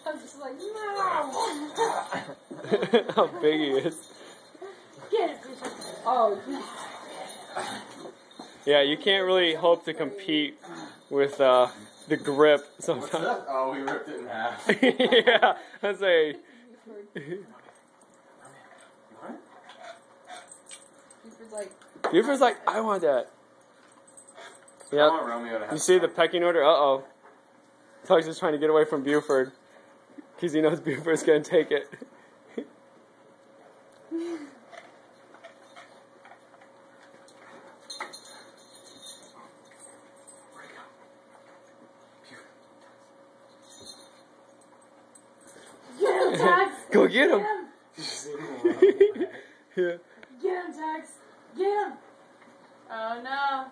I'm just like, no! How big he is. Get it, Bishop. Oh, Yeah, you can't really hope to compete with the grip sometimes. What's that? Oh, we ripped it in half. Yeah, that's a. Buford's like, I want that. I Yeah. want Romeo to have You see the pecking order? Uh-oh. Tug's just trying to get away from Buford because he knows Buford's going to take it. get him, Tex! Go get him. Yeah. Get him, Tex! Get him! Oh no.